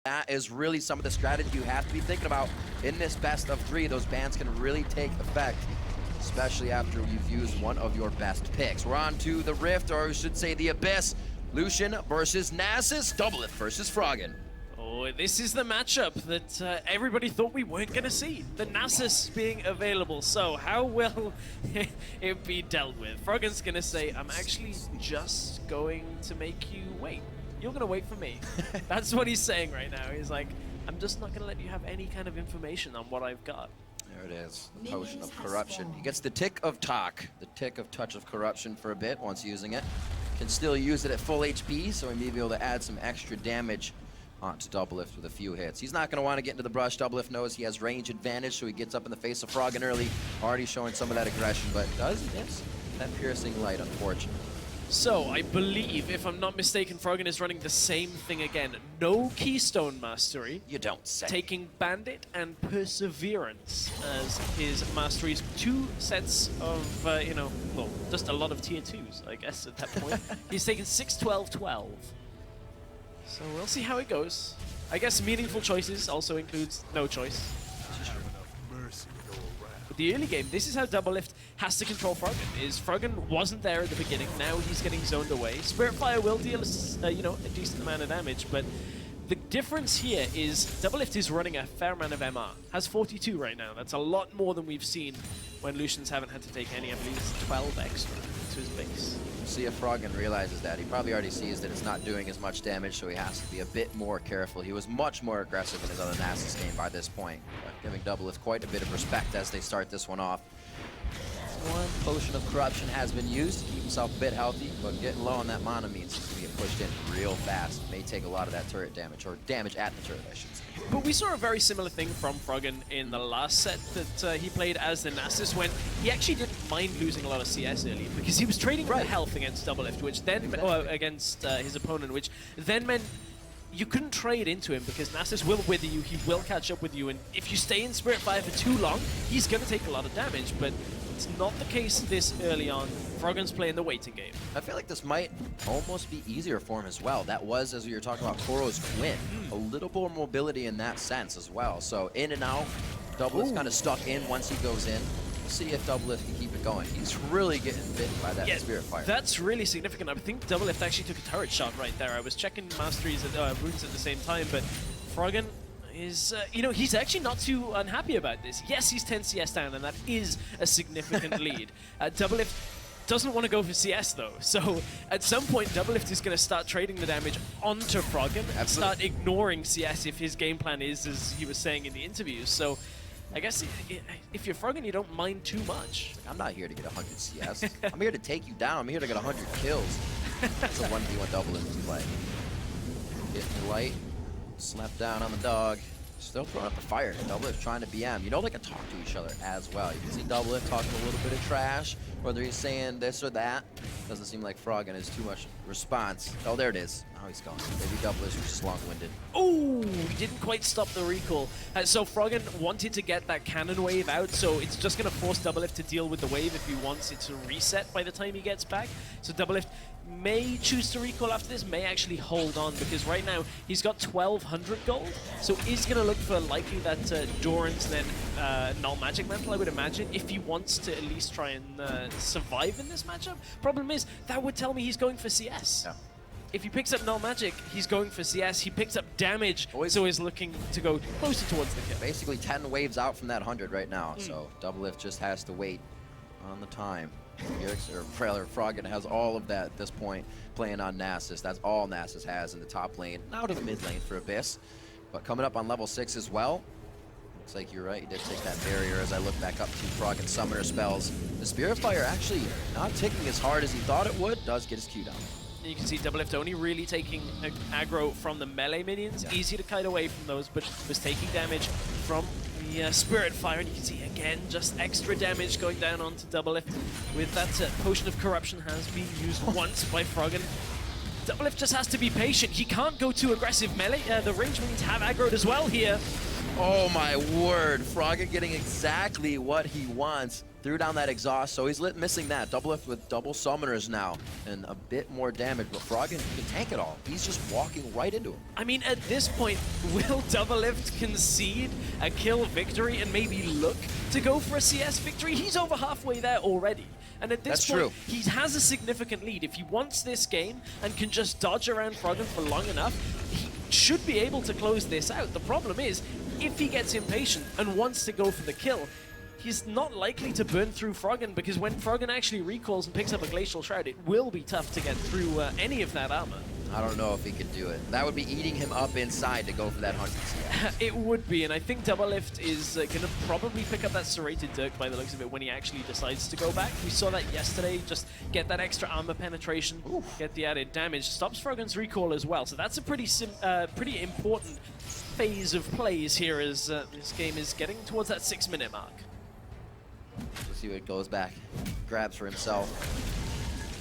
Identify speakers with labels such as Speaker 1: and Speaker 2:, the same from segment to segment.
Speaker 1: That is really some of the strategy you have to be thinking about in this best of 3. Those bans can really take effect, especially after you've used one of your best picks. We're on to the Rift, or I should say the Abyss. Lucian versus Nasus, Doublelift versus Froggen.
Speaker 2: Oh, this is the matchup that everybody thought we weren't going to see. The Nasus being available. So how will it be dealt with? Froggen's going to say, I'm actually just going to make you wait. You're going to wait for me. That's what he's saying right now. He's like, I'm just not going to let you have any kind of information on what I've got.
Speaker 1: There it is, the potion of corruption. He gets the tick of talk, the tick of touch of corruption for a bit once using it. Can still use it at full HP, so he may be able to add some extra damage onto Doublelift with a few hits. He's not going to want to get into the brush. Doublelift knows he has range advantage, so he gets up in the face of Froggen early, already showing some of that aggression, but does miss that piercing light, unfortunately.
Speaker 2: So, I believe, if I'm not mistaken, Froggen is running the same thing again. No Keystone Mastery.
Speaker 1: You don't say.
Speaker 2: Taking Bandit and Perseverance as his masteries. 2 sets of, well, just a lot of tier 2s, I guess, at that point. He's taken 6, 12, 12. So we'll see how it goes. I guess meaningful choices also includes no choice. But the early game, this is how Doublelift has to control Froggen. Is Froggen wasn't there at the beginning, now he's getting zoned away. Spiritfire will deal, a decent amount of damage, but the difference here is Doublelift is running a fair amount of MR. Has 42 right now. That's a lot more than we've seen when Lucians haven't had to take any. I believe it's 12 extra to his base.
Speaker 1: See if Froggen realizes that. He probably already sees that it's not doing as much damage, so he has to be a bit more careful. He was much more aggressive in his other Nasus game by this point, but giving Doublelift quite a bit of respect as they start this one off. One potion of corruption has been used to keep himself a bit healthy, but getting low on that mana means he's going to get pushed in real fast. May take a lot of that turret damage, or damage at the turret, I should say.
Speaker 2: But we saw a very similar thing from Froggen in the last set that he played as the Nasus, when he actually didn't mind losing a lot of CS early because he was trading for health against Doublelift, which then against his opponent, which then meant you couldn't trade into him because Nasus will wither you, he will catch up with you, and if you stay in Spiritfire for too long, he's going to take a lot of damage, but it's not the case this early on. Froggen's playing the waiting game.
Speaker 1: I feel like this might almost be easier for him as well. That was, as we were talking about, Koro's twin. A little more mobility in that sense as well. So in and out, Doublelift's kind of stuck in once he goes in. We'll see if Doublelift can keep it going. He's really getting bitten by that Spiritfire.
Speaker 2: That's really significant. I think Doublelift actually took a turret shot right there. I was checking masteries at runes at the same time, but Froggen is, he's actually not too unhappy about this. Yes, he's 10 CS down, and that is a significant lead. Doublelift doesn't want to go for CS though, so at some point Doublelift is going to start trading the damage onto Froggen and start ignoring CS if his game plan is as he was saying in the interviews. So I guess if you're Froggen, you don't mind too much.
Speaker 1: I'm not here to get 100 CS. I'm here to take you down. I'm here to get 100 kills. That's a 1v1 Doublelift play. Getting light, slap down on the dog. Still throwing up the fire. Doublelift trying to BM. You know they can talk to each other as well. You can see Doublelift talking a little bit of trash, whether he's saying this or that. Doesn't seem like Froggen has too much response. Oh, there it is. Now he's gone. Maybe Doublelift was just long-winded.
Speaker 2: Oh, he didn't quite stop the recall. So Froggen wanted to get that cannon wave out, so it's just going to force Doublelift to deal with the wave if he wants it to reset by the time he gets back. So Doublelift may choose to recall after this, may actually hold on, because right now he's got 1200 gold, so he's going to look for likely that Doran's then null magic mantle, I would imagine, if he wants to at least try and survive in this matchup. Problem is, that would tell me he's going for CS.
Speaker 1: Yeah.
Speaker 2: If he picks up null magic, he's going for CS. He picks up damage, so he's looking to go closer towards the kill.
Speaker 1: Basically 10 waves out from that 100 right now, so Doublelift just has to wait on the time. Froggen has all of that at this point, playing on Nasus. That's all Nasus has in the top lane. Now to the mid lane for Abyss, but coming up on level 6 as well. Looks like you're right, he did take that barrier as I look back up to Froggen summoner spells. The Spiritfire actually not ticking as hard as he thought it would, does get his Q down.
Speaker 2: You can see Doublelift only really taking aggro from the melee minions. Yeah. Easy to kite away from those, but was taking damage from the Spiritfire. And you can see again just extra damage going down onto Doublelift. With that potion of corruption has been used once by Froggen. Doublelift just has to be patient. He can't go too aggressive melee. The range minions have aggroed as well here.
Speaker 1: Oh my word, Froggen getting exactly what he wants. threw down that exhaust, so he's missing that. Doublelift with double summoners now, and a bit more damage, but Froggen can tank it all. He's just walking right into him.
Speaker 2: I mean, at this point, will Doublelift concede a kill victory and maybe look to go for a CS victory? He's over halfway there already. And at this point, he has a significant lead. If he wants this game and can just dodge around Froggen for long enough, he should be able to close this out. The problem is, if he gets impatient and wants to go for the kill, he's not likely to burn through Froggen, because when Froggen actually recalls and picks up a Glacial Shroud, it will be tough to get through any of that armor.
Speaker 1: I don't know if he could do it. That would be eating him up inside to go for that 100 CS.
Speaker 2: It would be, and I think Doublelift is going to probably pick up that Serrated Dirk by the looks of it when he actually decides to go back. We saw that yesterday, just get that extra armor penetration, get the added damage. Stops Froggen's recall as well, so that's a pretty important phase of plays here as this game is getting towards that 6-minute mark.
Speaker 1: Let's see what goes back. Grabs for himself.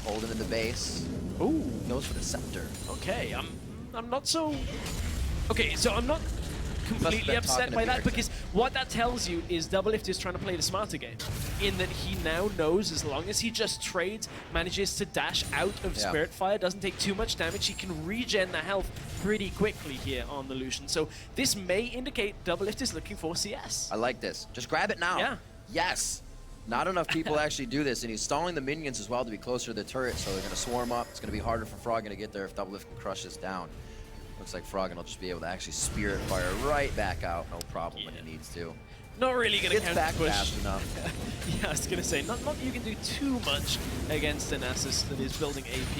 Speaker 1: Holding in the base.
Speaker 2: Ooh.
Speaker 1: Goes for the scepter.
Speaker 2: Okay, I'm not so... Okay, so I'm not completely upset by that, because what that tells you is Doublelift is trying to play the smarter game, in that he now knows as long as he just trades, manages to dash out of Spirit Fire, doesn't take too much damage, he can regen the health pretty quickly here on the Lucian. So this may indicate Doublelift is looking for CS.
Speaker 1: I like this. Just grab it now.
Speaker 2: Yeah.
Speaker 1: Yes. Not enough people actually do this, and he's stalling the minions as well to be closer to the turret, so they're going to swarm up. It's going to be harder for Froggen to get there if Doublelift can crush this down. Looks like Froggen will just be able to actually Spirit Fire right back out, no problem when he needs to.
Speaker 2: Not really going to counter
Speaker 1: back
Speaker 2: push.
Speaker 1: fast enough.
Speaker 2: Yeah, I was going to say, not you can do too much against an Nasus that is building AP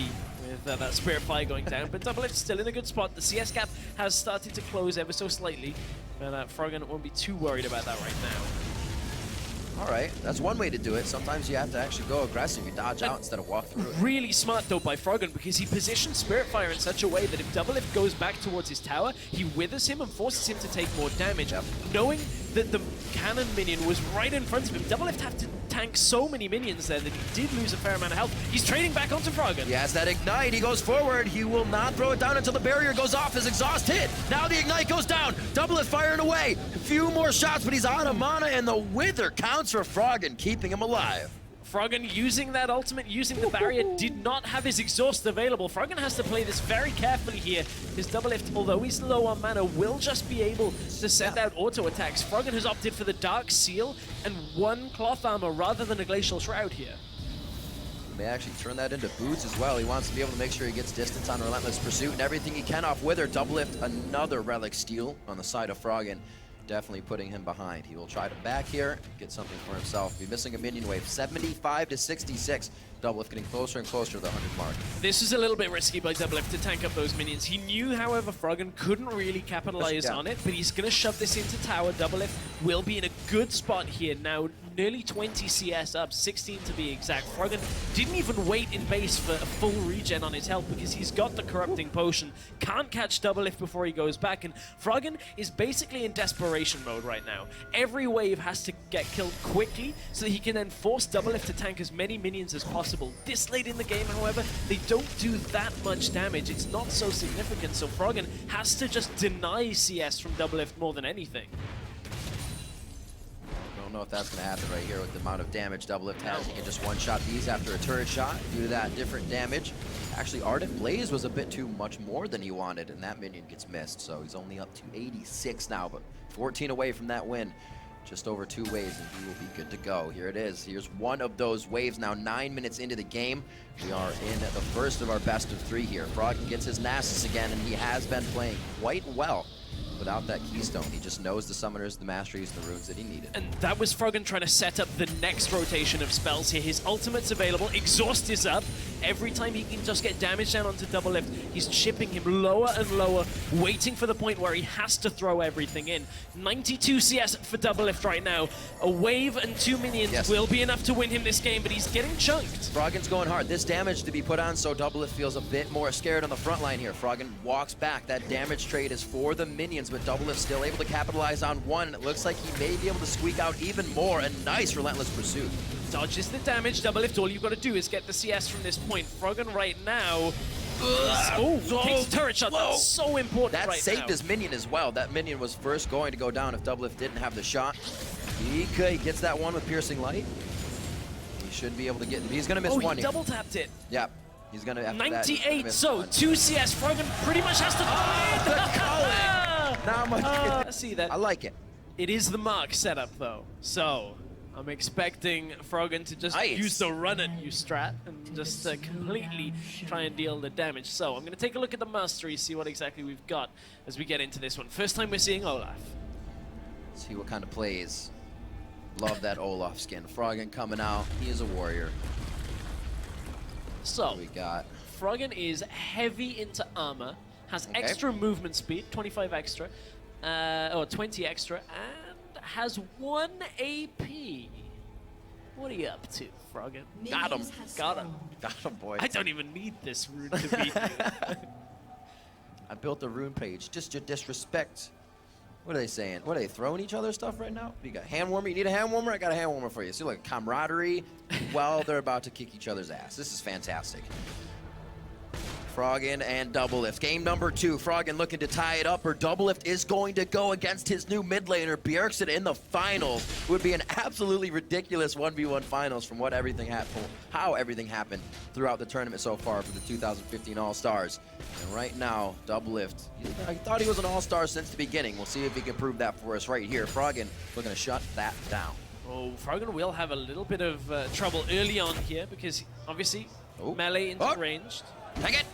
Speaker 2: with that Spirit Fire going down, but Doublelift's still in a good spot. The CS gap has started to close ever so slightly, but Froggen won't be too worried about that right now.
Speaker 1: All right, that's one way to do it. Sometimes you have to actually go aggressive. You dodge out instead of walk through it.
Speaker 2: Really smart, though, by Froggen, because he positions Spirit Fire in such a way that if Doublelift goes back towards his tower, he withers him and forces him to take more damage. Knowing that the cannon minion was right in front of him, Doublelift had to tank so many minions there that he did lose a fair amount of health. He's trading back onto Froggen.
Speaker 1: He has that Ignite. He goes forward. He will not throw it down until the barrier goes off. His exhaust hit. Now the Ignite goes down. Doublelift firing away. A few more shots, but he's out of mana, and the Wither counts for Froggen, keeping him alive.
Speaker 2: Froggen using that ultimate, using the barrier, did not have his exhaust available. Froggen has to play this very carefully here. His Doublelift, although he's low on mana, will just be able to send out auto attacks. Froggen has opted for the Dark Seal and 1 Cloth Armor rather than a Glacial Shroud here.
Speaker 1: He may actually turn that into boots as well. He wants to be able to make sure he gets distance on Relentless Pursuit and everything he can off Wither. Doublelift, another Relic Steal on the side of Froggen. Definitely putting him behind. He will try to back here, get something for himself. Be missing a minion wave, 75 to 66. Doublelift getting closer and closer to the 100 mark.
Speaker 2: This is a little bit risky by Doublelift to tank up those minions. He knew, however, Froggen couldn't really capitalize on it, but he's going to shove this into tower. Doublelift will be in a good spot here now. Nearly 20 CS up, 16 to be exact. Froggen didn't even wait in base for a full regen on his health because he's got the Corrupting Potion. Can't catch Doublelift before he goes back, and Froggen is basically in desperation mode right now. Every wave has to get killed quickly so that he can then force Doublelift to tank as many minions as possible. This late in the game, however, they don't do that much damage. It's not so significant, so Froggen has to just deny CS from Doublelift more than anything.
Speaker 1: Don't know if that's going to happen right here with the amount of damage Doublelift has. He can just one-shot these after a turret shot. Due to that, different damage. Actually, Ardent Blaze was a bit too much more than he wanted, and that minion gets missed. So he's only up to 86 now, but 14 away from that win. Just over 2 waves, and he will be good to go. Here it is. Here's one of those waves now, 9 minutes into the game. We are in the first of our best of 3 here. Froggen gets his Nasus again, and he has been playing quite well. Without that keystone, he just knows the summoners, the masteries, the runes that he needed.
Speaker 2: And that was Froggen trying to set up the next rotation of spells here. His ultimate's available, exhaust is up. Every time he can just get damage down onto Doublelift, he's chipping him lower and lower, waiting for the point where he has to throw everything in. 92 CS for Doublelift right now. A wave and 2 minions will be enough to win him this game, but he's getting chunked.
Speaker 1: Froggen's going hard. This damage to be put on, so Doublelift feels a bit more scared on the front line here. Froggen walks back. That damage trade is for the minions, but Doublelift still able to capitalize on one. It looks like he may be able to squeak out even more. A nice Relentless Pursuit.
Speaker 2: Dodges the damage. Doublelift, all you've got to do is get the CS from this point. Froggen right now... takes a turret shot. That's so important right now.
Speaker 1: That saved his minion as well. That minion was first going to go down if Doublelift didn't have the shot. He gets that one with Piercing Light. He should be able to get. He's gonna miss
Speaker 2: Oh,
Speaker 1: one.
Speaker 2: he double tapped it.
Speaker 1: Yeah, he's gonna. After that,
Speaker 2: 98. So 2 CS. Froggen pretty much has to.
Speaker 1: Not much.
Speaker 2: I see that.
Speaker 1: I like it.
Speaker 2: It is the mark setup though, so I'm expecting Froggen to just use the run at you strat and just completely try and deal the damage. So I'm going to take a look at the mastery, see what exactly we've got as we get into this one. First time we're seeing Olaf.
Speaker 1: See what kind of plays. Love that Olaf skin. Froggen coming out. He is a warrior.
Speaker 2: So
Speaker 1: What we got?
Speaker 2: Froggen is heavy into armor, has extra movement speed, 25 extra, or 20 extra, and has 1 AP. What are you up to, Froggen?
Speaker 1: Got him.
Speaker 2: Got him.
Speaker 1: Got him, boy.
Speaker 2: I don't even need this rune to beat you.
Speaker 1: I built a rune page. Just your disrespect. What are they saying? What are they throwing each other stuff right now? You got hand warmer? You need a hand warmer? I got a hand warmer for you. See, like camaraderie while they're about to kick each other's ass. This is fantastic. Froggen and Doublelift. Game number 2. Froggen looking to tie it up, or Doublelift is going to go against his new mid laner, Bjergsen, in the finals. It would be an absolutely ridiculous 1v1 finals from what everything happened, how everything happened throughout the tournament so far for the 2015 All-Stars. And right now, Doublelift, I thought he was an All-Star since the beginning. We'll see if he can prove that for us right here. Froggen looking to shut that down.
Speaker 2: Oh, Froggen will have a little bit of trouble early on here because obviously melee into ranged.
Speaker 1: Take it!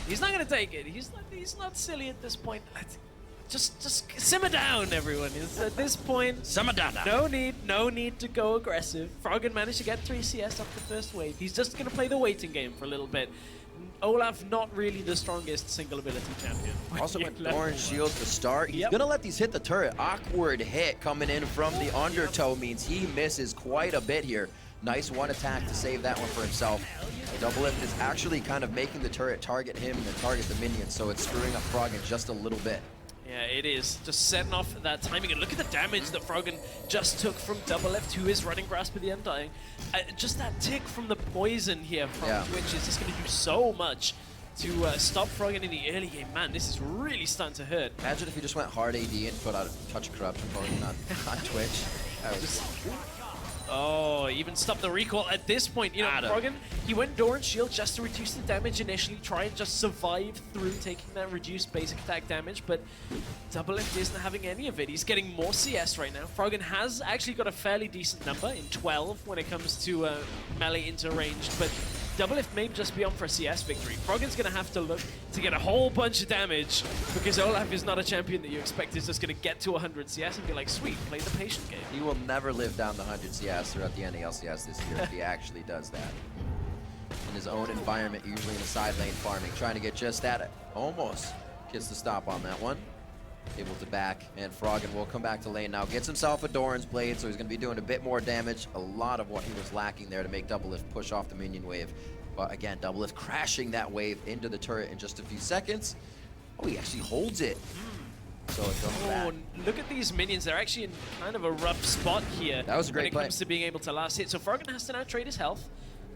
Speaker 2: He's not going to take it. He's not silly at this point. Just simmer down, everyone. At this point,
Speaker 1: simmer down.
Speaker 2: No need to go aggressive. Froggen managed to get 3 CS off the first wave. He's just going to play the waiting game for a little bit. Olaf, not really the strongest single ability champion.
Speaker 1: Also went orange shield to start. He's going to let these hit the turret. Awkward hit coming in from the undertow means he misses quite a bit here. Nice one attack to save that one for himself. Doublelift is actually kind of making the turret target him and target the minions, so it's screwing up Froggen just a little bit.
Speaker 2: Yeah, it is. Just setting off that timing. And look at the damage that Froggen just took from Doublelift, who is running Grasp of the Undying. Just that tick from the poison here from Twitch is just going to do so much to stop Froggen in the early game. Man, this is really starting to hurt.
Speaker 1: Imagine if he just went hard AD and put out a touch of corruption poison on Twitch.
Speaker 2: Oh, even stop the recall at this point. You know, Froggen, he went Doran Shield just to reduce the damage initially, try and just survive through taking that reduced basic attack damage, but Doublelift isn't having any of it. He's getting more CS right now. Froggen has actually got a fairly decent number in 12 when it comes to melee into ranged, but Doublelift may just be on for a CS victory. Froggen's going to have to look to get a whole bunch of damage because Olaf is not a champion that you expect is just going to get to 100 CS and be like, sweet, play the patient game.
Speaker 1: He will never live down the 100 CS throughout the NALCS this year if he actually does that. In his own environment, usually in the side lane farming, trying to get just that. Almost gets the stop on that one. Able to back, and Froggen will come back to lane now. Gets himself a Doran's Blade, so he's going to be doing a bit more damage. A lot of what he was lacking there to make Doublelift push off the minion wave. But again, Doublelift crashing that wave into the turret in just a few seconds. Oh, he actually holds it. So it comes back.
Speaker 2: Look at these minions. They're actually in kind of a rough spot here.
Speaker 1: That was a great play.
Speaker 2: When it comes to being able to last hit. So Froggen has to now trade his health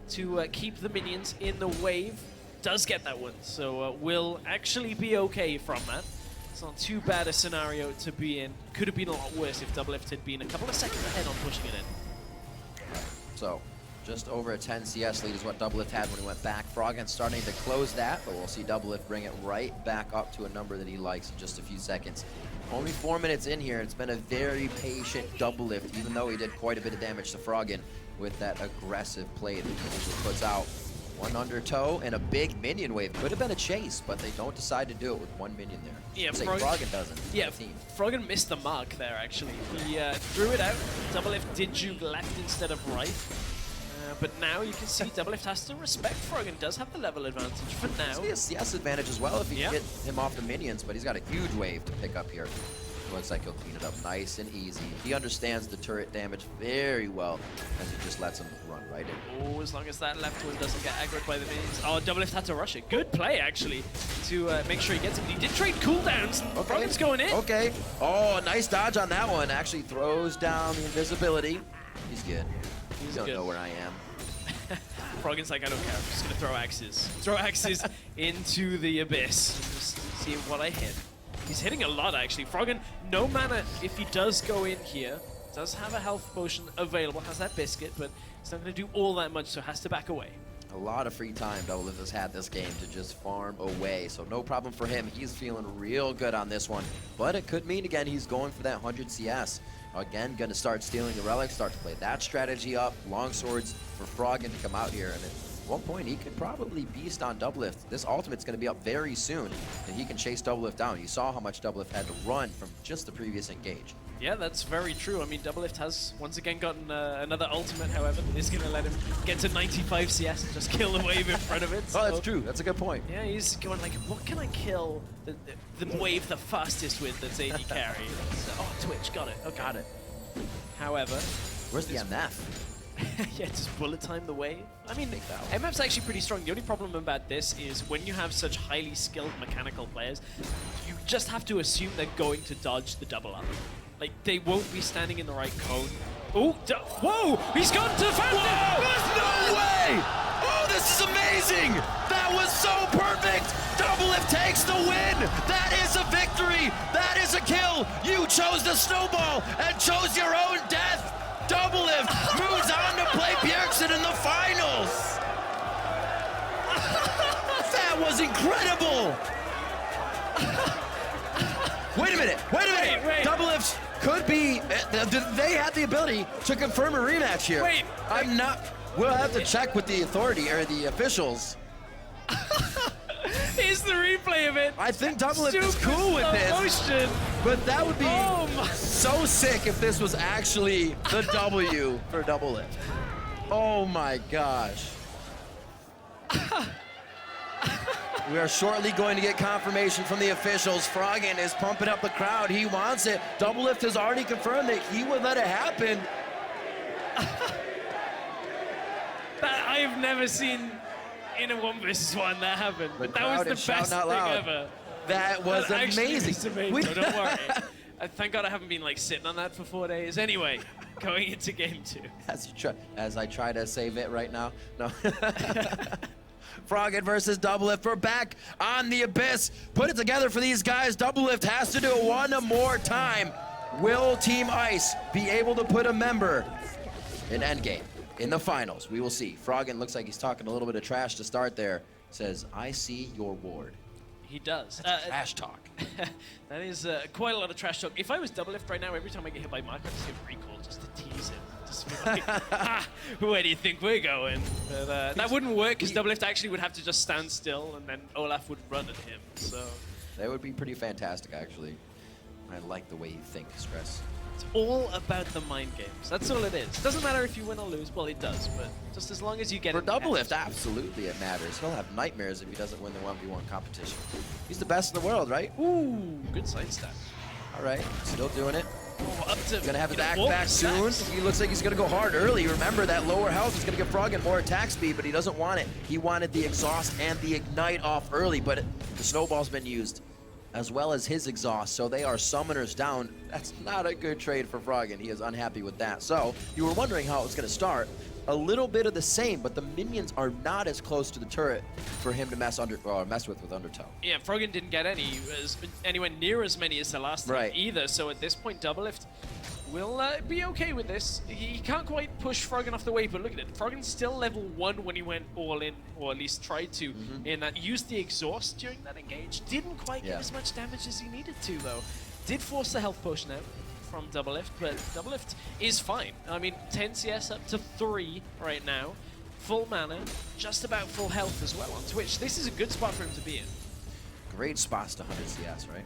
Speaker 2: to keep the minions in the wave. Does get that one, so will actually be okay from that. It's not too bad a scenario to be in. Could have been a lot worse if Doublelift had been a couple of seconds ahead on pushing it in.
Speaker 1: So, just over a 10 CS lead is what Doublelift had when he went back. Froggen starting to close that, but we'll see Doublelift bring it right back up to a number that he likes in just a few seconds. Only 4 minutes in here, it's been a very patient Doublelift, even though he did quite a bit of damage to Froggen with that aggressive play that he usually puts out. One undertow and a big minion wave. Could have been a chase, but they don't decide to do it with one minion there.
Speaker 2: Yeah,
Speaker 1: Froggen doesn't.
Speaker 2: Yeah, Froggen missed the mark there, actually. He threw it out. Doublelift did juke left instead of right. But now you can see Doublelift has to respect Froggen. Does have the level advantage for now.
Speaker 1: He has CS advantage as well if he can get him off the minions, but he's got a huge wave to pick up here. Looks like he'll clean it up nice and easy. He understands the turret damage very well as he just lets him run right in.
Speaker 2: Oh, as long as that left one doesn't get aggroed by the minions. Oh, Doublelift had to rush it. Good play, actually, to make sure he gets him. He did trade cooldowns. Froggen's going in.
Speaker 1: Okay. Oh, nice dodge on that one. Actually throws down the invisibility. He's good. He don't know where I am.
Speaker 2: Froggen's like, I don't care. I'm just going to throw axes. Throw axes into the abyss. Just see what I hit. He's hitting a lot, actually. Froggen, no mana if he does go in here. Does have a health potion available, has that biscuit, but it's not going to do all that much, so has to back away.
Speaker 1: A lot of free time Doublelift has had this game to just farm away, so no problem for him. He's feeling real good on this one, but it could mean, again, he's going for that 100 CS. Again, going to start stealing the relics, start to play that strategy up. Long swords for Froggen to come out here, and at one point, he could probably beast on Doublelift. This ultimate's going to be up very soon, and he can chase Doublelift down. You saw how much Doublelift had to run from just the previous engage.
Speaker 2: Yeah, that's very true. I mean, Doublelift has once again gotten another ultimate, however, that is going to let him get to 95 CS and just kill the wave in front of it.
Speaker 1: So, oh, that's true. That's a good point.
Speaker 2: Yeah, he's going like, what can I kill the wave the fastest with that's AD carry? Oh, Twitch, got it. Okay.
Speaker 1: Got it.
Speaker 2: However,
Speaker 1: where's the MF?
Speaker 2: yeah, just bullet time the wave. I mean, MF's actually pretty strong. The only problem about this is when you have such highly skilled mechanical players, you just have to assume they're going to dodge the double up. Like, they won't be standing in the right cone. Oh, whoa! He's gone to Fountain!
Speaker 1: There's no way! Oh, this is amazing! That was so perfect! Doublelift takes the win! That is a victory! That is a kill! You chose the snowball and chose your own death! Doublelift moves on to play Bjergsen in the finals! That was incredible! Wait a minute!
Speaker 2: Wait.
Speaker 1: Doublelift could be... They had the ability to confirm a rematch here.
Speaker 2: Wait.
Speaker 1: I'm not... We'll have to check with the authority or the officials.
Speaker 2: Here's the replay of it.
Speaker 1: I think Doublelift is cool with this.
Speaker 2: Motion.
Speaker 1: But that would be so sick if this was actually the W for Doublelift. Oh my gosh. We are shortly going to get confirmation from the officials. Froggen is pumping up the crowd. He wants it. Doublelift has already confirmed that he would let it happen.
Speaker 2: That I have never seen in a 1v1 that happen. That was the best thing ever.
Speaker 1: That was amazing.
Speaker 2: Don't worry. Thank God I haven't been like sitting on that for 4 days. Anyway, going into game 2.
Speaker 1: As I try to save it right now. No. Froggen versus Doublelift. We're back on the Abyss. Put it together for these guys. Doublelift has to do it one more time. Will Team Ice be able to put a member in endgame in the finals? We will see. Froggen looks like he's talking a little bit of trash to start there. Says, I see your ward.
Speaker 2: He does.
Speaker 1: That's trash talk.
Speaker 2: That is quite a lot of trash talk. If I was Doublelift right now, every time I get hit by Mark, I'd just give recall just to tease him. Just be like, where do you think we're going? But, that wouldn't work because Doublelift actually would have to just stand still and then Olaf would run at him. So
Speaker 1: that would be pretty fantastic, actually. I like the way you think, Stress.
Speaker 2: It's all about the mind games. That's all it is. Doesn't matter if you win or lose. Well, it does, but just as long as you get
Speaker 1: it.
Speaker 2: For
Speaker 1: Doublelift, absolutely it matters. He'll have nightmares if he doesn't win the 1v1 competition. He's the best in the world, right?
Speaker 2: Ooh, good side stat.
Speaker 1: All right, still doing it.
Speaker 2: Oh, up to,
Speaker 1: gonna have his act back soon. He looks like he's gonna go hard early. Remember that lower health is gonna give Froggen more attack speed, but he doesn't want it. He wanted the exhaust and the ignite off early, but the snowball's been used, as well as his exhaust, so they are summoners down. That's not a good trade for Froggen. He is unhappy with that. So, you were wondering how it was gonna start. A little bit of the same, but the minions are not as close to the turret for him to mess with Undertow.
Speaker 2: Yeah, Froggen didn't get anywhere near as many as the last time either, so at this point, Doublelift will be okay with this. He can't quite push Froggen off the way, but look at it. Froggen's still level 1 when he went all in, or at least tried to, in that used the exhaust during that engage. Didn't quite get as much damage as he needed to, though. Did force the health potion out from Doublelift, but Doublelift is fine. I mean, 10 CS up to 3 right now. Full mana, just about full health as well on Twitch. This is a good spot for him to be in.
Speaker 1: Great spots to 100 CS, right?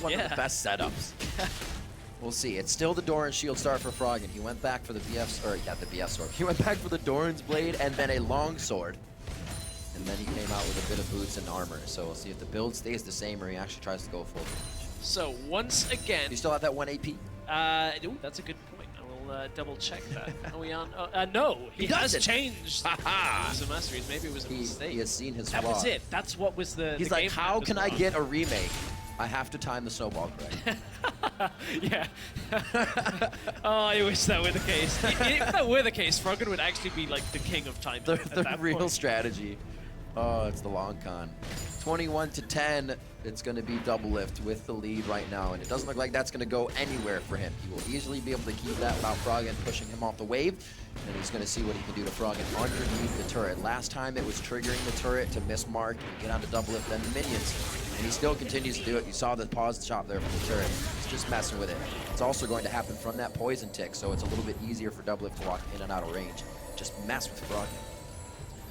Speaker 1: One of the best setups. We'll see. It's still the Doran shield start for Froggen. He went back for the BF sword. He went back for the Doran's blade and then a long sword. And then he came out with a bit of boots and armor. So we'll see if the build stays the same or he actually tries to go full damage.
Speaker 2: So once again...
Speaker 1: You still have that 1 AP?
Speaker 2: Ooh, that's a good point. I will double check that. Are we on? No, he has changed. Some masteries. Maybe it was a mistake.
Speaker 1: He has seen his
Speaker 2: flaw. That was it. That's what was the
Speaker 1: He's like, how can I get a remake? I have to time the snowball correct.
Speaker 2: Yeah. Oh, I wish that were the case. If that were the case, Froggen would actually be like the king of timing.
Speaker 1: The real strategy. Oh, it's the long con. 21-10. It's going to be Doublelift with the lead right now, and it doesn't look like that's going to go anywhere for him. He will easily be able to keep that without Froggen pushing him off the wave, and he's going to see what he can do to Froggen underneath the turret. Last time it was triggering the turret to miss mark and get onto Doublelift and the minions, and he still continues to do it. You saw the pause shot there from the turret. He's just messing with it. It's also going to happen from that poison tick, so it's a little bit easier for Doublelift to walk in and out of range. Just mess with Froggen.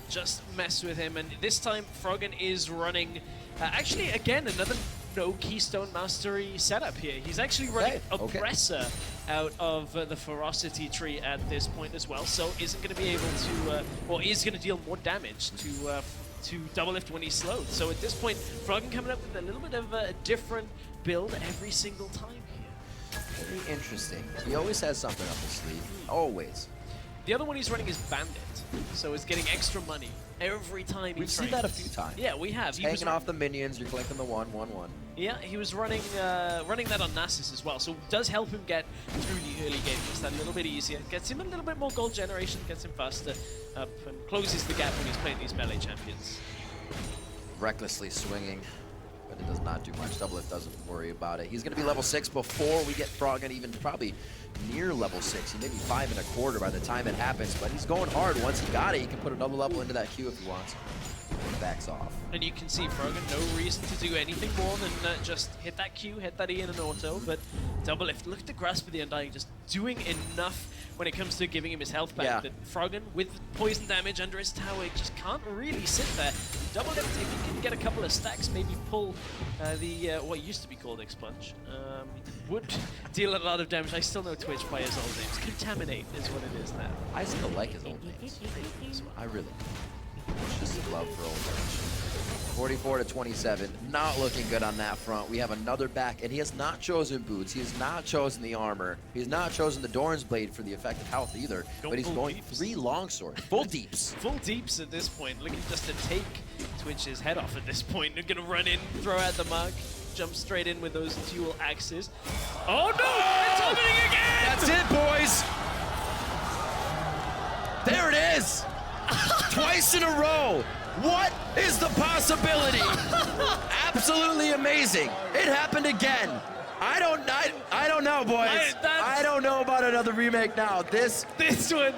Speaker 2: Just mess with him, and this time Froggen is running actually again another no Keystone Mastery setup here. He's actually running Oppressor out of the Ferocity tree at this point as well, so isn't going to be able to or is going to deal more damage to Doublelift when he's slowed. So at this point Froggen coming up with a little bit of a different build every single time here.
Speaker 1: Very interesting. He always has something up his sleeve. Always.
Speaker 2: The other one he's running is Bandit, so it's getting extra money every time.
Speaker 1: We've seen that a few times.
Speaker 2: Yeah, we have.
Speaker 1: He's hanging off the minions, you're clicking the 1-1-1.
Speaker 2: Yeah, he was running that on Nasus as well, so it does help him get through the early game just that little bit easier. Gets him a little bit more gold generation, gets him faster up, and closes the gap when he's playing these melee champions.
Speaker 1: Recklessly swinging, but it does not do much. Doublelift doesn't worry about it. He's going to be level 6 before we get Froggen even probably near level 6. He may be 5.25 by the time it happens, but he's going hard. Once he got it, he can put another level into that queue if he wants. He backs off.
Speaker 2: And you can see Froggen, no reason to do anything more than just hit that Q, hit that E in an auto, but Doublelift, look at the grasp of the Undying, just doing enough when it comes to giving him his health back. That Froggen, with poison damage under his tower, just can't really sit there. Doublelift, if he can get a couple of stacks, maybe pull the what used to be called Expunge, would deal a lot of damage. I still know Twitch by his old names. Contaminate is what it is now.
Speaker 1: I still like his old names. I really do. It's just a love for old names. 44-27, not looking good on that front. We have another back, and he has not chosen boots. He has not chosen the armor. He's not chosen the Doran's Blade for the effective health either. But he's going deeps. 3 longswords, full deeps.
Speaker 2: Full deeps at this point, looking just to take Twitch's head off at this point. They're gonna run in, throw out the mark, jump straight in with those dual axes. Oh no! It's happening again!
Speaker 1: That's it, boys! There it is! Twice in a row! What is the possibility? Absolutely amazing. It happened again. I don't know, boys. I don't know about another remake now. This
Speaker 2: one.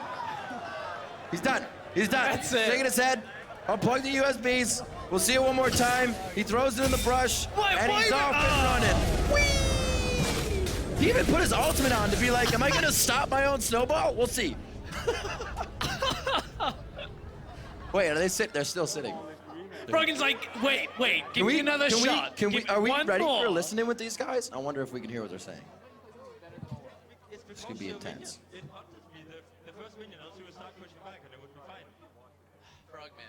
Speaker 1: He's done. He's done.
Speaker 2: That's it.
Speaker 1: Shaking his head. Unplug the USBs. We'll see it one more time. He throws it in the brush, and he's off and running. Whee! He even put his ultimate on to be like, am I gonna stop my own snowball? We'll see. Wait, are they sit? They're still sitting.
Speaker 2: Froggen's like, wait, give me another shot.
Speaker 1: Are we ready for listening with these guys? I wonder if we can hear what they're saying. This could be intense.
Speaker 3: The first minion also will start pushing back and it would be fine.
Speaker 4: Frogman.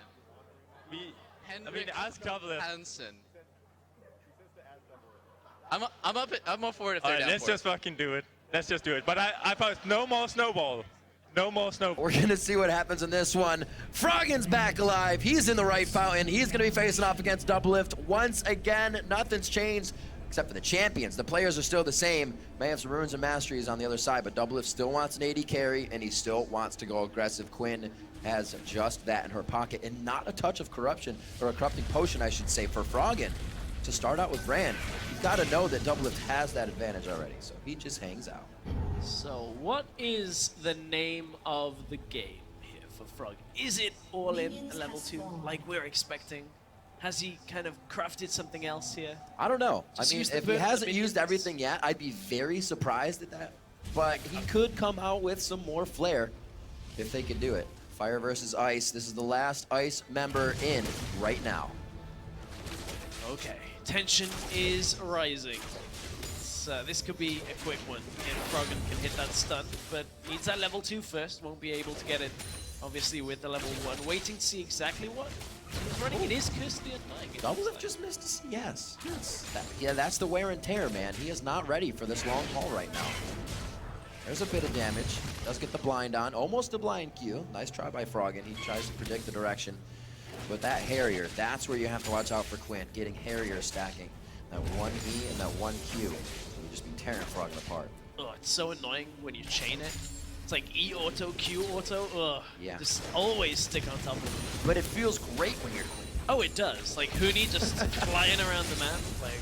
Speaker 3: I mean, ask Doublelift.
Speaker 4: Hansen. I'm up for it if they're down
Speaker 3: Let's
Speaker 4: for
Speaker 3: just fucking do it. Let's just do it. But I post no more snowball. No more snowball.
Speaker 1: We're going to see what happens in this one. Froggen's back alive. He's in the right fountain. He's going to be facing off against Doublelift. Once again, nothing's changed except for the champions. The players are still the same. May have some runes and masteries on the other side, but Doublelift still wants an AD carry, and he still wants to go aggressive. Quinn has just that in her pocket, and not a touch of corruption, or a corrupting potion, I should say, for Froggen to start out with Brand. You've got to know that Doublelift has that advantage already, so he just hangs out.
Speaker 2: So what is the name of the game here for Froggen? Is it all in level 2 like we're expecting? Has he kind of crafted something else here?
Speaker 1: I don't know.
Speaker 2: Just
Speaker 1: I mean,
Speaker 2: use the
Speaker 1: if he hasn't used everything yet, I'd be very surprised at that. But he could come out with some more flair if they can do it. Fire versus Ice. This is the last Ice member in right now.
Speaker 2: Okay, tension is rising. This could be a quick one if Froggen can hit that stun, but needs that level 2 first. Won't be able to get it, obviously, with the level 1. Waiting to see exactly what he's running. It is Curse the Undying.
Speaker 1: Doublelift just missed a C. Yes. Yeah, that's the wear and tear, man. He is not ready for this long haul right now. There's a bit of damage. Does get the blind on. Almost a blind Q. Nice try by Froggen. He tries to predict the direction. But that Harrier, that's where you have to watch out for Quinn. Getting Harrier stacking. That 1E and that 1Q. You just be tearing Froggen apart.
Speaker 2: Oh, it's so annoying when you chain it. It's like E auto, Q auto. Ugh.
Speaker 1: Yeah.
Speaker 2: Just always stick on top of it.
Speaker 1: But it feels great when you're Quinn.
Speaker 2: Oh, it does. Like, Huni just flying around the map. Like,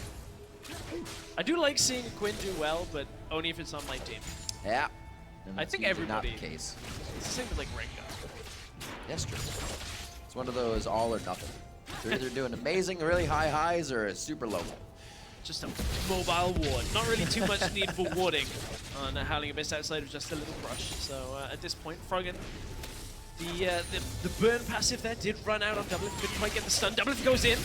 Speaker 2: I do like seeing Quinn do well, but only if it's on my team.
Speaker 1: Yeah. And
Speaker 2: I
Speaker 1: that's
Speaker 2: think
Speaker 1: usually
Speaker 2: everybody.
Speaker 1: not the case.
Speaker 2: It's the same with, like, Rengar.
Speaker 1: Yes, true. It's one of those all or nothing. They're either doing amazing, really high highs, or super low.
Speaker 2: Just a mobile ward. Not really too much need for warding on Howling Abyss outside of just a little brush. So at this point, Froggen, the burn passive there did run out on Doublelift. Couldn't quite get the stun. Doublelift goes in.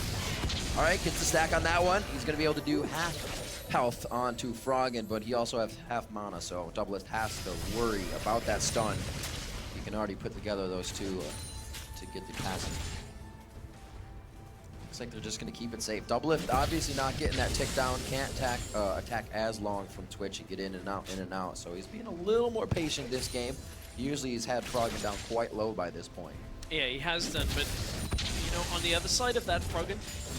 Speaker 1: All right, gets the stack on that one. He's going to be able to do half health onto Froggen, but he also has half mana, so Doublelift has to worry about that stun. You can already put together those two to get the passive. Looks like they're just going to keep it safe. Doublelift obviously not getting that tick down, can't attack as long from Twitch and get in and out, so he's being a little more patient this game. Usually he's had Froggen down quite low by this point.
Speaker 2: Yeah, he has done, but you know, on the other side of that, Froggen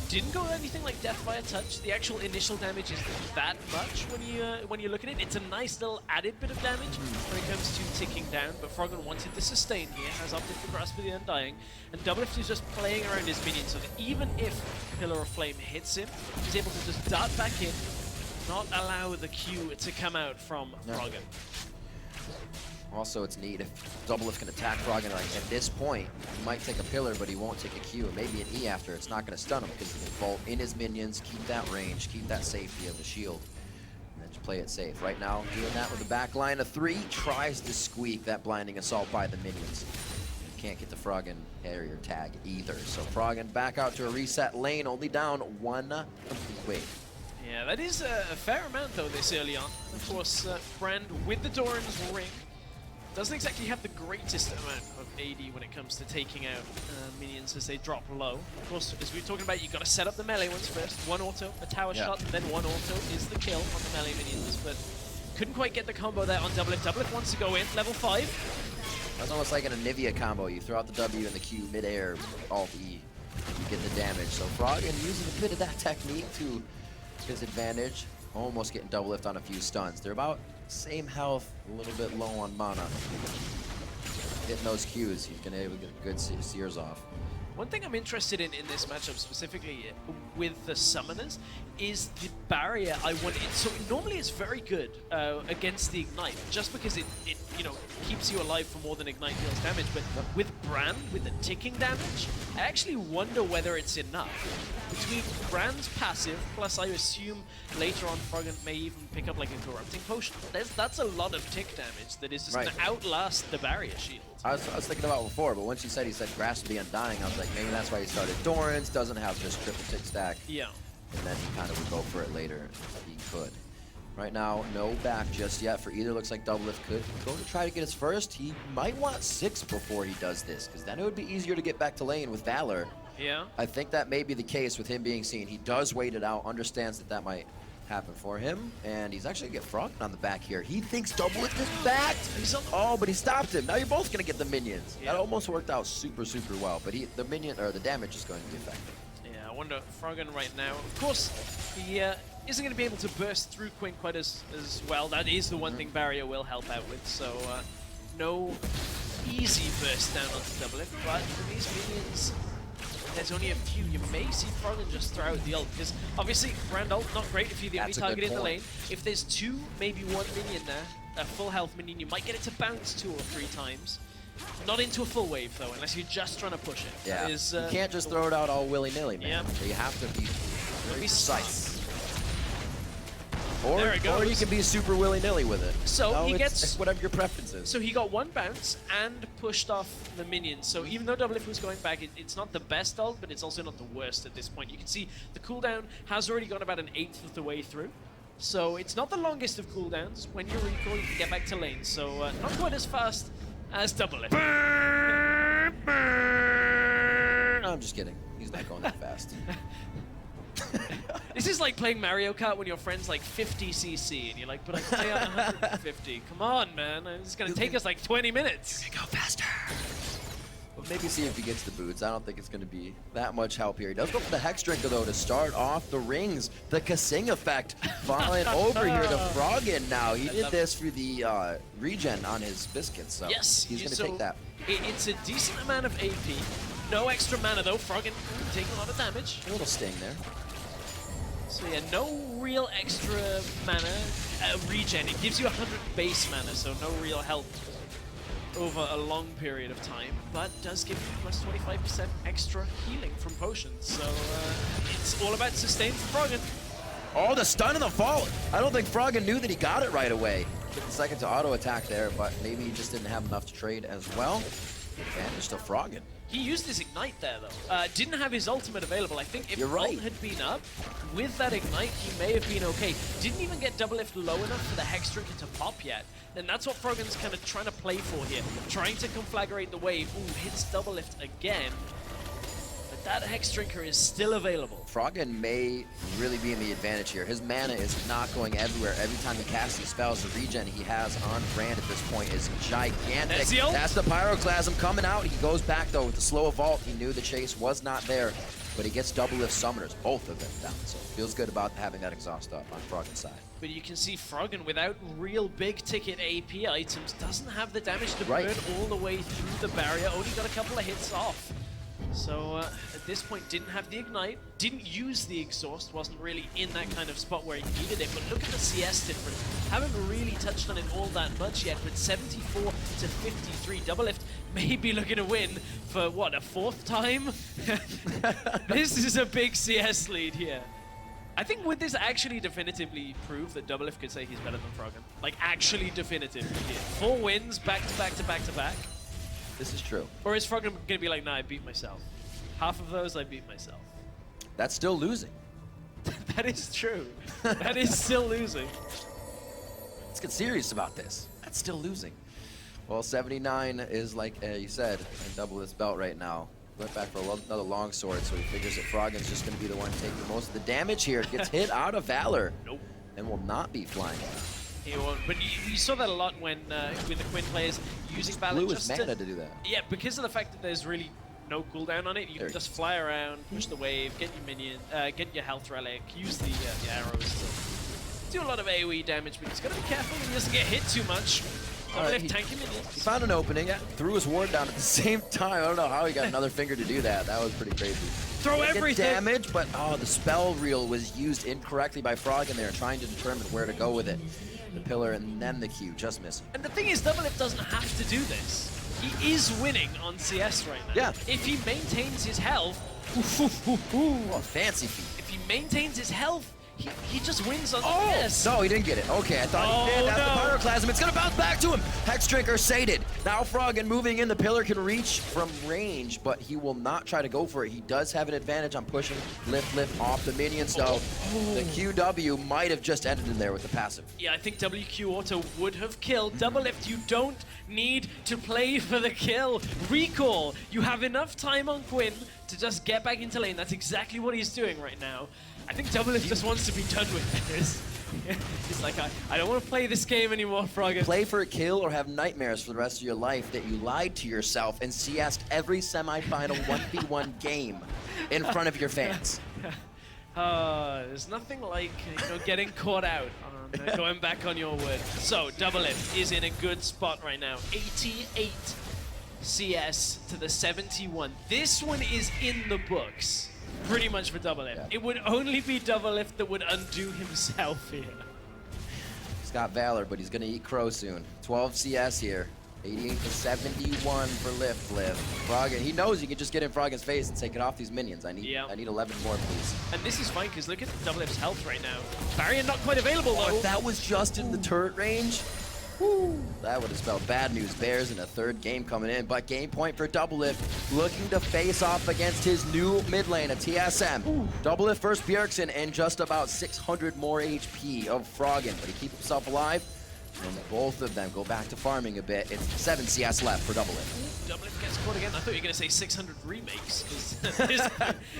Speaker 2: didn't go anything like death by a touch. The actual initial damage isn't that much when you look at it. It's a nice little added bit of damage when it comes to ticking down, but Froggen wanted the sustain here, has opted for Grasp of the Undying, and Doublelift is just playing around his minions so that even if Pillar of Flame hits him, he's able to just dart back in, not allow the Q to come out from Froggen.
Speaker 1: Also, it's neat if Doublelift can attack Froggen, like at this point, he might take a pillar, but he won't take a Q, and maybe an E after. It's not going to stun him because he can vault in his minions, keep that range, keep that safety of the shield, and then just play it safe. Right now, doing that with the back line of 3, tries to squeak that blinding assault by the minions. Can't get the Froggen area tag either. So Froggen back out to a reset lane, only down 1 complete wave.
Speaker 2: Yeah, that is a fair amount though this early on. Of course, Brand with the Doran's ring doesn't exactly have the greatest amount of AD when it comes to taking out minions as they drop low. Of course, as we were talking about, you've got to set up the melee ones first. One auto, a tower shot, then one auto is the kill on the melee minions, but couldn't quite get the combo there on Doublelift. Doublelift wants to go in, level 5.
Speaker 1: That's almost like an Anivia combo. You throw out the W and the Q mid-air, Alt E, you get the damage. So Froggen using a bit of that technique to his advantage, almost getting Doublelift on a few stuns. They're about same health, a little bit low on mana. Hitting those Qs, he's gonna able to get good sears off.
Speaker 2: One thing I'm interested in this matchup specifically with the summoners is the barrier I want. So normally it's very good against the Ignite, just because it you know keeps you alive for more than Ignite deals damage. But with Brand, with the ticking damage, I actually wonder whether it's enough. Between Brand's passive, plus I assume later on Froggen may even pick up like a Corrupting Potion, that's a lot of tick damage that is just going to outlast the barrier shield.
Speaker 1: I was thinking about it before, but once he said Grasp of the Undying, I was like, maybe that's why he started Doran's, doesn't have just triple tick stack.
Speaker 2: Yeah.
Speaker 1: And then he kind of would go for it later if he could. Right now, no back just yet for either. Looks like Doublelift could go to try to get his first. He might want 6 before he does this, because then it would be easier to get back to lane with Valor.
Speaker 2: Yeah.
Speaker 1: I think that may be the case with him being seen. He does wait it out, understands that that might happen for him, and he's actually going to get Froggen on the back here. He thinks Doublelift is backed. Oh, but he stopped him. Now you're both going to get the minions.
Speaker 2: Yeah.
Speaker 1: That almost worked out super, super well, but the damage is going to be effective.
Speaker 2: Yeah, I wonder, Froggen right now, of course, he isn't going to be able to burst through Quinn quite as well. That is the one thing Barrier will help out with, so no easy burst down onto Doublelift, but for these minions, there's only a few. You may see Froggen just throw out the ult, because obviously Brand ult, not great if you're the only target in the lane. If there's 2, maybe 1 minion there, a full health minion, you might get it to bounce 2 or 3 times. Not into a full wave though, unless you're just trying to push it.
Speaker 1: Yeah,
Speaker 2: you
Speaker 1: can't just throw it out all willy-nilly, man.
Speaker 2: Yeah.
Speaker 1: So you have to be very precise.
Speaker 2: There it goes.
Speaker 1: Or you can be super willy-nilly with it.
Speaker 2: So he gets
Speaker 1: it's whatever your preference is.
Speaker 2: So he got 1 bounce and pushed off the minions. So even though Doublelift was going back, it's not the best ult, but it's also not the worst at this point. You can see the cooldown has already gone about 1/8 of the way through. So it's not the longest of cooldowns. When you recall, you can get back to lane. So not quite as fast as Doublelift.
Speaker 1: No, I'm just kidding. He's not going that fast.
Speaker 2: This is like playing Mario Kart when your friend's like 50 cc and you're like, but I can play at 150. Come on, man. It's going to take us like 20 minutes.
Speaker 1: You can go faster. Well, maybe see if he gets the boots. I don't think it's going to be that much help here. He does go for the Hex Drinker, though, to start off the rings. The Kasing effect falling over here to Froggen now. He did this for the regen on his biscuits, so
Speaker 2: yes,
Speaker 1: he's going to take that.
Speaker 2: It's a decent amount of AP. No extra mana though. Froggen taking a lot of damage.
Speaker 1: A little sting there.
Speaker 2: So yeah, no real extra mana regen. It gives you 100 base mana, so no real help over a long period of time, but does give you plus 25% extra healing from potions. So it's all about sustain for Froggen.
Speaker 1: Oh, the stun and the fall. I don't think Froggen knew that he got it right away. Took a second to auto attack there, but maybe he just didn't have enough to trade as well. Advantage to Froggen.
Speaker 2: He used his Ignite there, though. Didn't have his ultimate available. I think if
Speaker 1: You're right.
Speaker 2: ult had been up, with that Ignite, he may have been okay. Didn't even get Doublelift low enough for the Hex Drinker to pop yet. And that's what Froggen's kind of trying to play for here. Trying to conflagrate the wave. Ooh, hits Doublelift again. But that Hex Drinker is still available.
Speaker 1: Froggen may really be in the advantage here. His mana is not going everywhere. Every time he casts these spells, the regen he has on brand at this point is gigantic.
Speaker 2: That's the ult.
Speaker 1: That's the Pyroclasm coming out. He goes back, though, with the slow vault. He knew the chase was not there, but he gets Doublelift Summoners, both of them down. So feels good about having that exhaust up on Froggen's side.
Speaker 2: But you can see Froggen, without real big-ticket AP items, doesn't have the damage to
Speaker 1: Right.
Speaker 2: burn all the way through the barrier. Only got a couple of hits off. So at this point, didn't have the Ignite, didn't use the Exhaust, wasn't really in that kind of spot where he needed it. But look at the CS difference. Haven't really touched on it all that much yet, but 74 to 53. Doublelift may be looking to win for, what, a fourth time? This is a big CS lead here. I think would this actually definitively prove that Doublelift could say he's better than Froggen? Like, actually definitively here. 4 wins, back to back to back to back.
Speaker 1: This is true.
Speaker 2: Or is Froggen gonna be like, nah, I beat myself? Half of those, I beat myself.
Speaker 1: That's still losing.
Speaker 2: That is true. That is still losing.
Speaker 1: Let's get serious about this. That's still losing. Well, 79 is, like you said, in Doublelift's belt right now. Went back for another longsword, so he figures that Froggen's just going to be the one taking most of the damage here. Gets hit out of Valor.
Speaker 2: Nope.
Speaker 1: And will not be flying.
Speaker 2: He won't. But you saw that a lot when with the Quinn players using Valor
Speaker 1: Blew his
Speaker 2: just
Speaker 1: mana to do that.
Speaker 2: Yeah, because of the fact that there's really no cooldown on it, you
Speaker 1: There
Speaker 2: can
Speaker 1: he
Speaker 2: just fly around, push the wave, get your minion, get your health relic, use the arrows to do a lot of AoE damage, but he's got to be careful that he doesn't get hit too much.
Speaker 1: Alright,
Speaker 2: Doublelift tanky minions.
Speaker 1: He found an opening, threw his ward down at the same time. I don't know how he got another finger to do that. That was pretty crazy.
Speaker 2: Throw
Speaker 1: Get
Speaker 2: everything!
Speaker 1: damage, but the spell reel was used incorrectly by Froggen there, trying to determine where to go with it. The pillar and then the Q, just missing.
Speaker 2: And the thing is, Doublelift doesn't have to do this. He is winning on CS right now.
Speaker 1: Yeah.
Speaker 2: If he maintains his health,
Speaker 1: Oh, fancy feat.
Speaker 2: if he maintains his health, he just wins on
Speaker 1: Oh!
Speaker 2: CS.
Speaker 1: No, he didn't get it. Okay, I thought he did. That's the Pyroclasm. It's going to bounce back to him. Hex Drinker sated. Now Froggen moving in. The pillar can reach from range, but he will not try to go for it. He does have an advantage on pushing lift off the minions, though. The QW might have just ended in there with the passive.
Speaker 2: Yeah, I think WQ Auto would have killed. Doublelift, you don't need to play for the kill. Recall. You have enough time on Quinn to just get back into lane. That's exactly what he's doing right now. I think Doublelift just wants to be done with this. He's like, I don't want to play this game anymore, Froggen.
Speaker 1: Play for a kill or have nightmares for the rest of your life that you lied to yourself and CS'd every semifinal 1v1 game in front of your fans.
Speaker 2: There's nothing like getting caught out on going back on your word. So Doublelift is in a good spot right now. 88 CS to the 71. This one is in the books. Pretty much for Doublelift.
Speaker 1: Yeah.
Speaker 2: It would only be Doublelift that would undo himself here.
Speaker 1: He's got Valor, but he's going to eat crow soon. 12 CS here. 88 to 71 for Lift. Froggen, he knows he can just get in Froggen's face and say, get off these minions. I need 11 more, please.
Speaker 2: And this is fine, because look at Doublelift's health right now. Barrier not quite available, though.
Speaker 1: If that was just in the turret range, that would have spelled bad news. Bears in a third game coming in, but game point for Doublelift, looking to face off against his new mid lane, a TSM. Doublelift first Bjergsen and just about 600 more HP of Froggen, but he keeps himself alive. And both of them go back to farming a bit. It's 7 CS left for Doublelift.
Speaker 2: Doublelift gets caught again. I thought you were going to say 600 remakes, because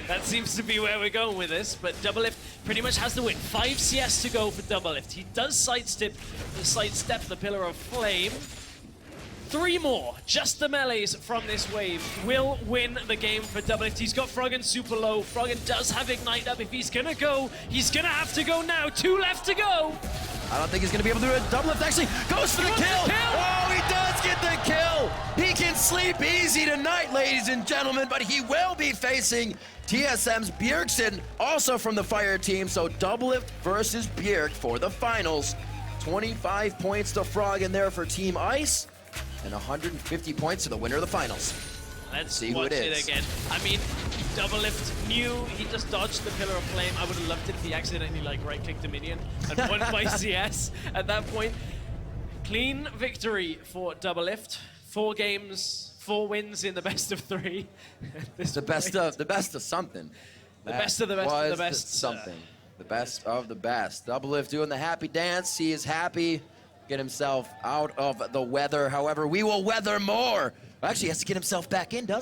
Speaker 2: that seems to be where we're going with this. But Doublelift pretty much has the win. 5 CS to go for Doublelift. He does sidestep the Pillar of Flame. 3 more, just the melees from this wave, will win the game for Doublelift. He's got Froggen super low. Froggen does have Ignite up. If he's going to go, he's going to have to go now. 2 left to go.
Speaker 1: I don't think he's going to be able to do it. Doublelift actually goes for the kill. Oh, he does get the kill. He He can sleep easy tonight, ladies and gentlemen, but he will be facing TSM's Bjergsen, also from the Fire team. So Doublelift versus Bjerg for the finals. 25 points to Froggen there for Team Ice, and 150 points to the winner of the finals.
Speaker 2: Let's
Speaker 1: see who
Speaker 2: watch
Speaker 1: it is.
Speaker 2: again. I mean, Doublelift knew he just dodged the Pillar of Flame. I would have loved it if he accidentally like right-clicked a minion and won by CS at that point. Clean victory for Doublelift. 4 games, 4 wins in the best of 3.
Speaker 1: The best of something.
Speaker 2: The best of the best of the
Speaker 1: Was
Speaker 2: best.
Speaker 1: something. The best of the best. Doublelift doing the happy dance. He is happy. Get himself out of the weather. However, we will weather more. Actually, he has to get himself back in, doesn't he?